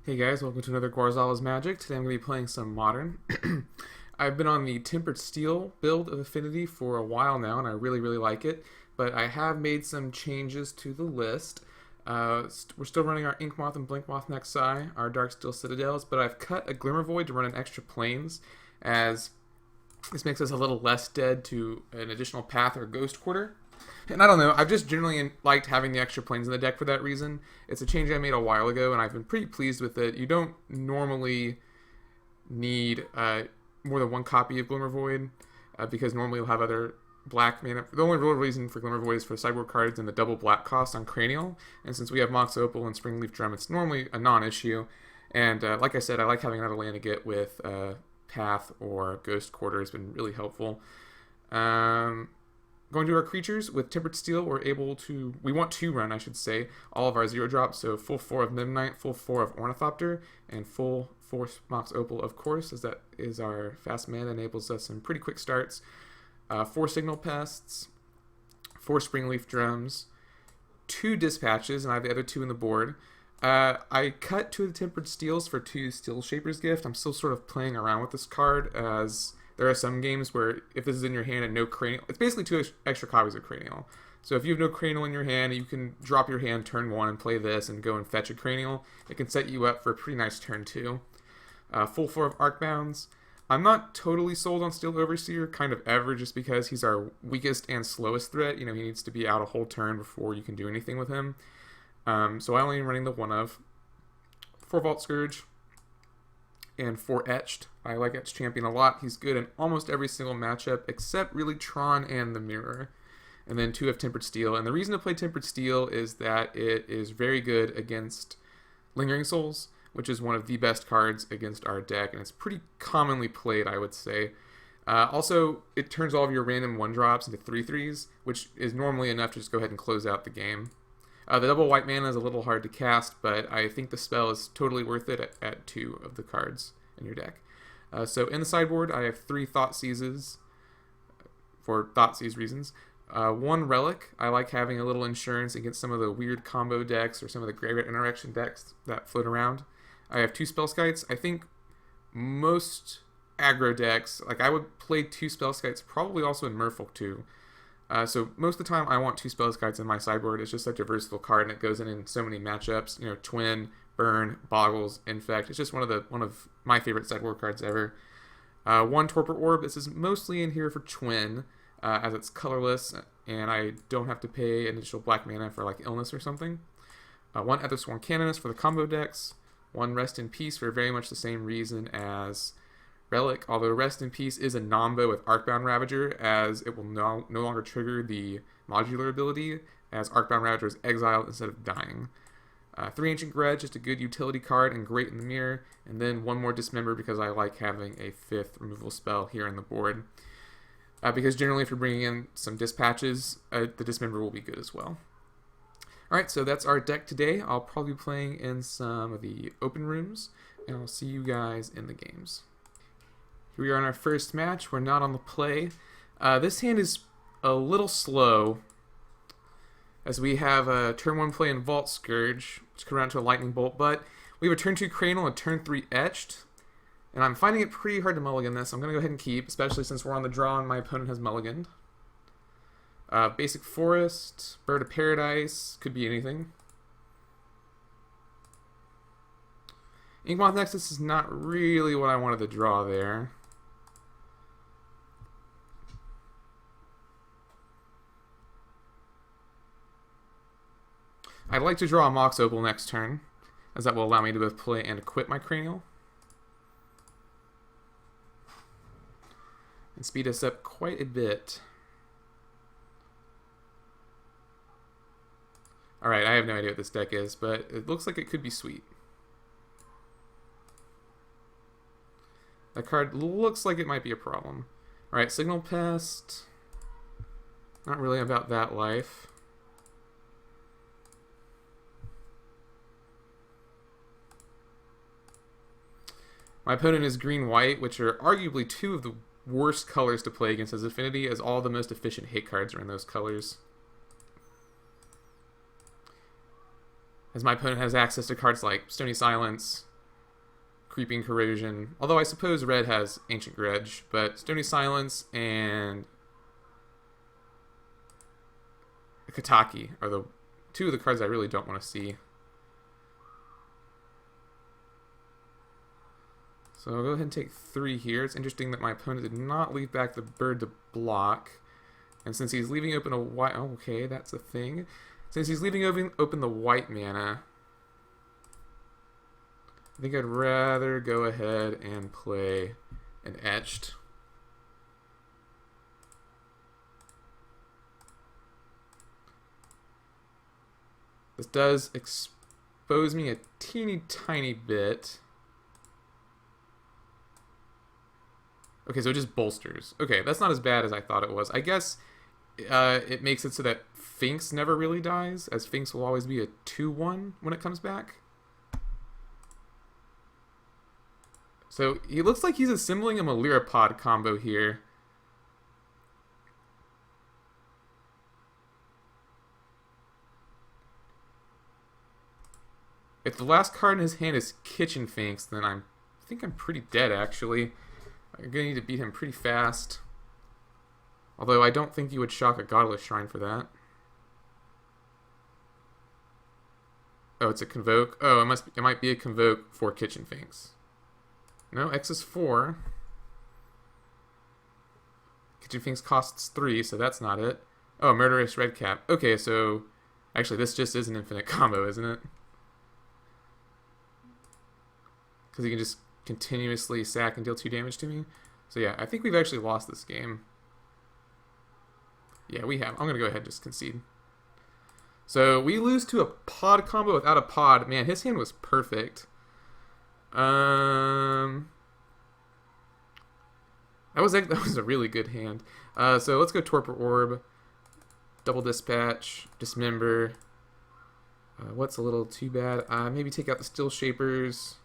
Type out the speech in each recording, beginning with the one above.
Hey guys, welcome to another Guarzala's Magic. Today I'm going to be playing some Modern. I've been on the Tempered Steel build of Affinity for a while now, and I really like it. But I have made some changes to the list. We're still running our Ink Moth and Blink Moth Nexi, our Dark Steel Citadels, but I've cut a Glimmer Void to run an extra Plains, as this makes us a little less dead to an additional Path or Ghost Quarter. And I don't know, I've just generally liked having the extra planes in the deck for that reason. It's a change I made a while ago, and I've been pretty pleased with it. You don't normally need more than one copy of Glimmer Void, because normally you'll have other black mana. The only real reason for Glimmer Void is for sideboard cards and the double black cost on Cranial, and since we have Mox Opal and Springleaf Drum, it's normally a non-issue. And like I said, I like having another land to get with Path or Ghost Quarter has been really helpful. Going to our creatures with Tempered Steel, we want to run, I should say, all of our 0-drops, so full 4 of Midnight, full 4 of Ornithopter, and full 4 Mox Opal, of course, as that is our fast mana, enables us some pretty quick starts. 4 Signal Pests, 4 Springleaf Drums, 2 Dispatches, and I have the other 2 in the board. I cut 2 of the Tempered Steels for 2 Steel Shaper's Gift. I'm still sort of playing around with this card, as there are some games where if this is in your hand and no Cranial, it's basically 2 extra copies of Cranial. So if you have no Cranial in your hand, you can drop your hand turn 1 and play this and go and fetch a Cranial. It can set you up for a pretty nice turn 2. Full 4 of Arcbounds. I'm not totally sold on Steel Overseer, kind of ever, just because he's our weakest and slowest threat. You know, he needs to be out a whole turn before you can do anything with him. So I only am running the 1 of. 4 Vault Scourge. And 4 Etched. I like Etched Champion a lot. He's good in almost every single matchup except really Tron and the Mirror. And then 2 of Tempered Steel. And the reason to play Tempered Steel is that it is very good against Lingering Souls, which is one of the best cards against our deck, and it's pretty commonly played, I would say. Also, it turns all of your random 1-drops into 3/3s, which is normally enough to just go ahead and close out the game. The double white mana is a little hard to cast, but I think the spell is totally worth it at 2 of the cards in your deck. So in the sideboard, I have 3 Thoughtseizes for Thoughtseize reasons. 1 Relic. I like having a little insurance against some of the weird combo decks or some of the Graveyard Interaction decks that float around. I have 2 Spellskites. I think most aggro decks, like I would play 2 Spellskites, probably also in Merfolk too. So most of the time I want 2 Spellskites in my sideboard. It's just such a versatile card, and it goes in so many matchups. You know, Twin, Burn, Boggles, Infect. It's just one of my favorite sideboard cards ever. 1 Torpor Orb. This is mostly in here for Twin, as it's colorless, and I don't have to pay initial black mana for like Illness or something. 1 Ethersworn Canonist for the combo decks. 1 Rest in Peace for very much the same reason as Relic, although Rest in Peace is a nombo with Arcbound Ravager, as it will no longer trigger the modular ability, as Arcbound Ravager is exiled instead of dying. 3 Ancient Grudge, just a good utility card and great in the mirror, and then 1 more Dismember because I like having a 5th removal spell here on the board. Because generally if you're bringing in some Dispatches, the Dismember will be good as well. Alright, so that's our deck today. I'll probably be playing in some of the open rooms, and I'll see you guys in the games. Here we are in our first match. We're not on the play. This hand is a little slow, as we have a turn 1 play in Vault Scourge, which could run to a Lightning Bolt, but we have a turn 2 Cranial and turn 3 Etched, and I'm finding it pretty hard to mulligan this. I'm going to go ahead and keep, especially since we're on the draw and my opponent has mulliganed. Basic Forest, Bird of Paradise, could be anything. Inkmoth Nexus is not really what I wanted to draw there. I'd like to draw a Mox Opal next turn, as that will allow me to both play and equip my Cranial. And speed us up quite a bit. Alright, I have no idea what this deck is, but it looks like it could be sweet. That card looks like it might be a problem. Alright, Signal Pest. Not really about that life. My opponent is green-white, which are arguably 2 of the worst colors to play against as Affinity, as all the most efficient hit cards are in those colors. As my opponent has access to cards like Stony Silence, Creeping Corrosion. Although I suppose red has Ancient Grudge, but Stony Silence and Kataki are the two of the cards I really don't want to see. So I'll go ahead and take 3 here. It's interesting that my opponent did not leave back the bird to block. And since he's leaving open a white... Oh, okay, that's a thing. Since he's leaving open the white mana, I think I'd rather go ahead and play an Etched. This does expose me a teeny tiny bit. Okay, so it just bolsters. Okay, that's not as bad as I thought it was. I guess it makes it so that Finks never really dies, as Finks will always be a 2-1 when it comes back. So he looks like he's assembling a Melirapod combo here. If the last card in his hand is Kitchen Finks, then I think I'm pretty dead, actually. I'm going to need to beat him pretty fast. Although I don't think you would shock a Godless Shrine for that. Oh, it's a Convoke. Oh, it might be a Convoke for Kitchen Finks. No, X is 4. Kitchen Finks costs 3, so that's not it. Oh, Murderous Redcap. Okay, so actually this just is an infinite combo, isn't it? Because he can just continuously sack and deal 2 damage to me. So yeah, I think we've actually lost this game. Yeah, we have. I'm going to go ahead and just concede. So we lose to a pod combo without a pod. Man, his hand was perfect. That was a really good hand. So let's go Torpor Orb, Double Dispatch, Dismember. What's a little too bad? Maybe take out the Steel Shapers.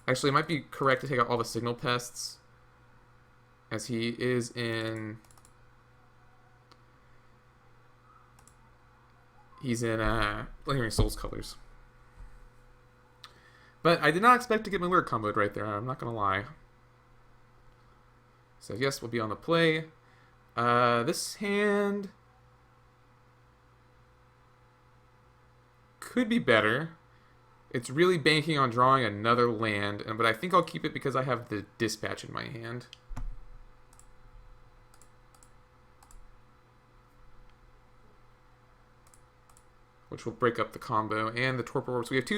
Actually, it might be correct to take out all the Signal Pests, as he is in... He's in Lingering Souls colors. But I did not expect to get my Lure comboed right there, I'm not going to lie. So yes, we'll be on the play. This hand could be better. It's really banking on drawing another land, but I think I'll keep it because I have the Dispatch in my hand. Which will break up the combo and the Torpor Orb. So we have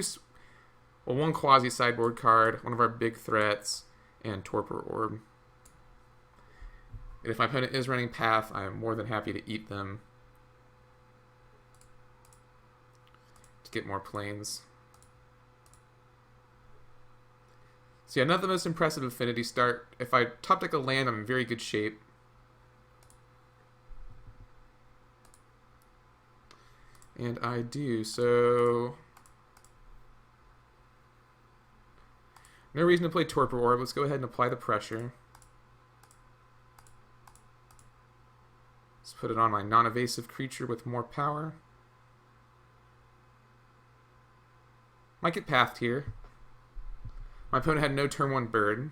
one quasi sideboard card, one of our big threats, and Torpor Orb. And if my opponent is running Path, I am more than happy to eat them to get more planes. So yeah, not the most impressive Affinity start. If I top deck a land, I'm in very good shape. And I do, so... No reason to play Torpor Orb. Let's go ahead and apply the pressure. Let's put it on my non-evasive creature with more power. Might get pathed here. My opponent had no turn 1 bird.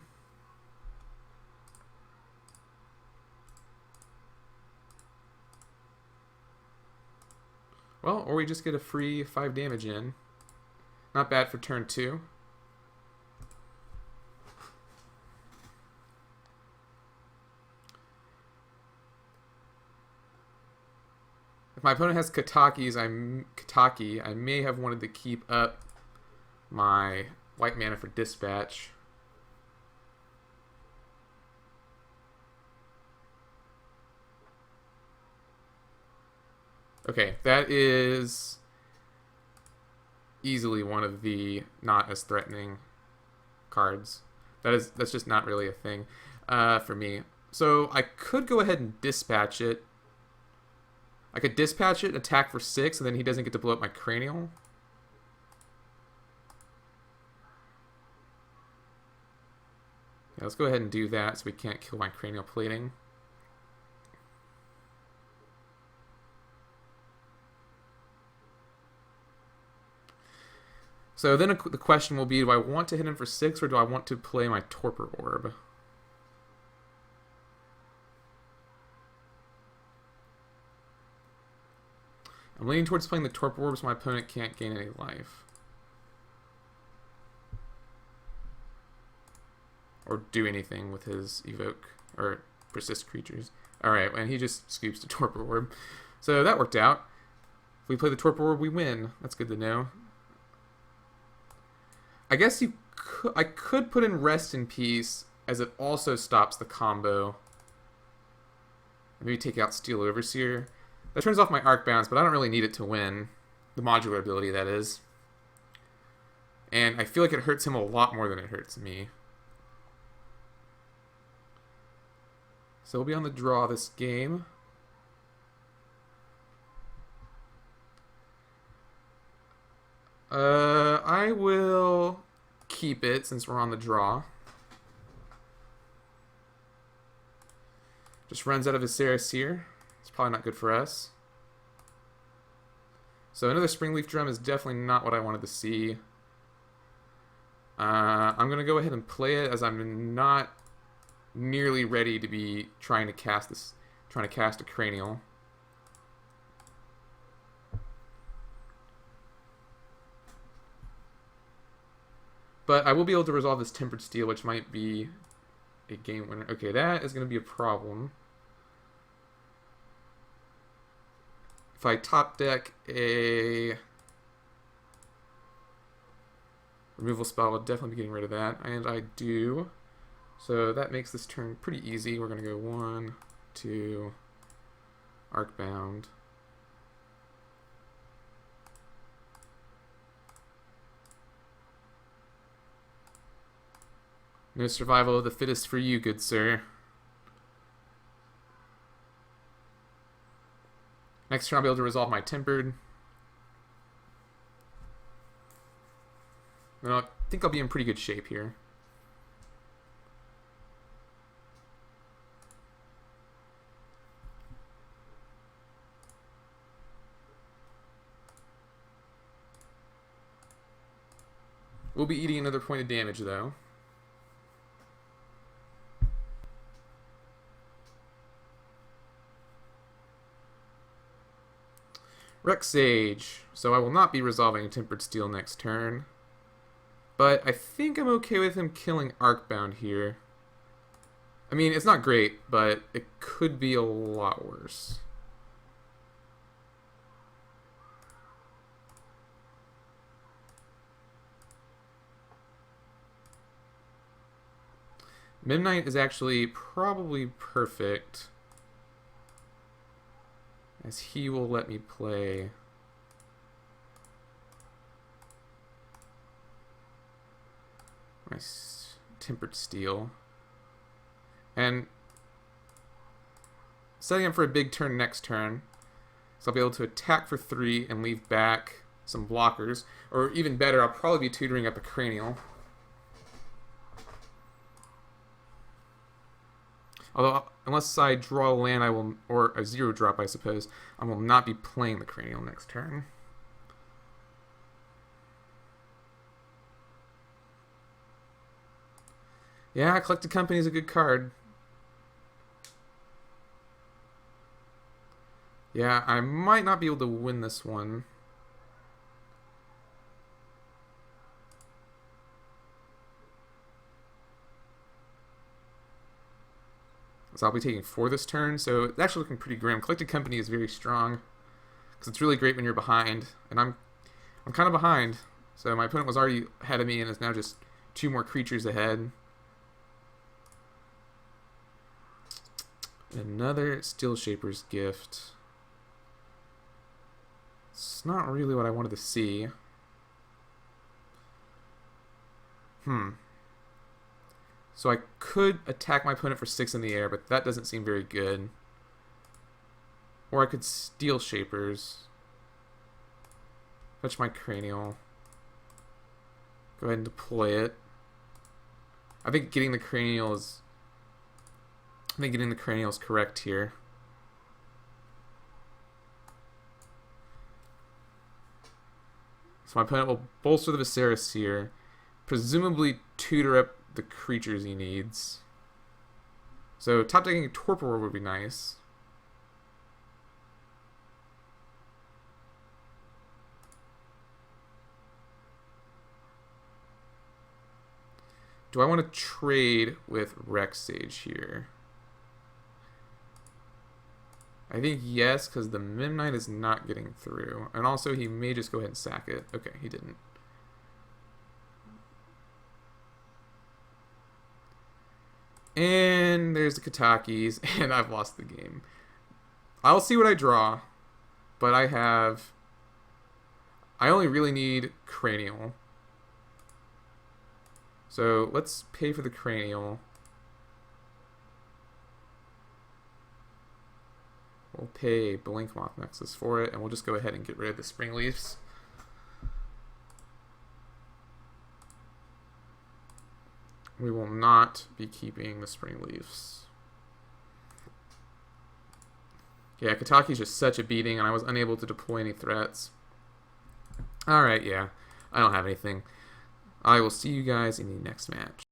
Well, or we just get a free 5 damage in. Not bad for turn 2. If my opponent has Kataki, I may have wanted to keep up my white mana for Dispatch. Okay, that is easily one of the not as threatening cards. That's just not really a thing for me. So I could go ahead and Dispatch it. I could Dispatch it, attack for 6, and then he doesn't get to blow up my Cranial. Yeah, let's go ahead and do that so we can't kill my Cranial Plating. So then the question will be, do I want to hit him for 6 or do I want to play my Torpor Orb? I'm leaning towards playing the Torpor Orb so my opponent can't gain any life. Or do anything with his evoke or persist creatures. Alright, and he just scoops the Torpor Orb. So that worked out. If we play the Torpor Orb, we win. That's good to know. I guess I could put in Rest in Peace, as it also stops the combo. Maybe take out Steel Overseer. That turns off my Arc Bounce, but I don't really need it to win. The modular ability, that is. And I feel like it hurts him a lot more than it hurts me. So we'll be on the draw this game. I will keep it since we're on the draw. Just runs out of his Seer. It's probably not good for us. So another Springleaf Drum is definitely not what I wanted to see. I'm going to go ahead and play it as I'm not nearly ready to be trying to cast a Cranial. But I will be able to resolve this Tempered Steel, which might be a game winner. Okay, that is going to be a problem. If I top deck a removal spell, I'll definitely be getting rid of that. And I do. So that makes this turn pretty easy. We're going to go 1, 2, Arcbound. No survival of the fittest for you, good sir. Next turn I'll be able to resolve my Tempered. And I think I'll be in pretty good shape here. We'll be eating another point of damage, though. Rex Sage. So I will not be resolving Tempered Steel next turn. But I think I'm okay with him killing Arcbound here. I mean, it's not great, but it could be a lot worse. Midnight is actually probably perfect, as he will let me play my Tempered Steel. And setting up for a big turn next turn, so I'll be able to attack for 3 and leave back some blockers. Or even better, I'll probably be tutoring up a Cranial. Although, unless I draw a land, I will, or a 0-drop, I suppose, I will not be playing the Cranial next turn. Yeah, Collected Company is a good card. Yeah, I might not be able to win this one. So I'll be taking 4 this turn, so it's actually looking pretty grim. Collected Company is very strong, because it's really great when you're behind, and I'm kind of behind. So my opponent was already ahead of me, and is now just 2 more creatures ahead. Another Steel Shaper's Gift. It's not really what I wanted to see. So I could attack my opponent for 6 in the air, but that doesn't seem very good. Or I could Steel Shapers. Fetch my Cranial. Go ahead and deploy it. I think getting the Cranial is correct here. So my opponent will bolster the Viserys here, presumably tutor up the creatures he needs. So top decking a Torpor would be nice. Do I want to trade with Rex Sage here? I think yes, because the Midnight is not getting through. And also he may just go ahead and sack it. Okay, he didn't. And there's the Katakis, and I've lost the game. I'll see what I draw, but I only really need Cranial. So let's pay for the Cranial. We'll pay Blink Moth Nexus for it, and we'll just go ahead and get rid of the Spring Leafs. We will not be keeping the Spring Leafs. Yeah, Kataki's just such a beating, and I was unable to deploy any threats. Alright, yeah. I don't have anything. I will see you guys in the next match.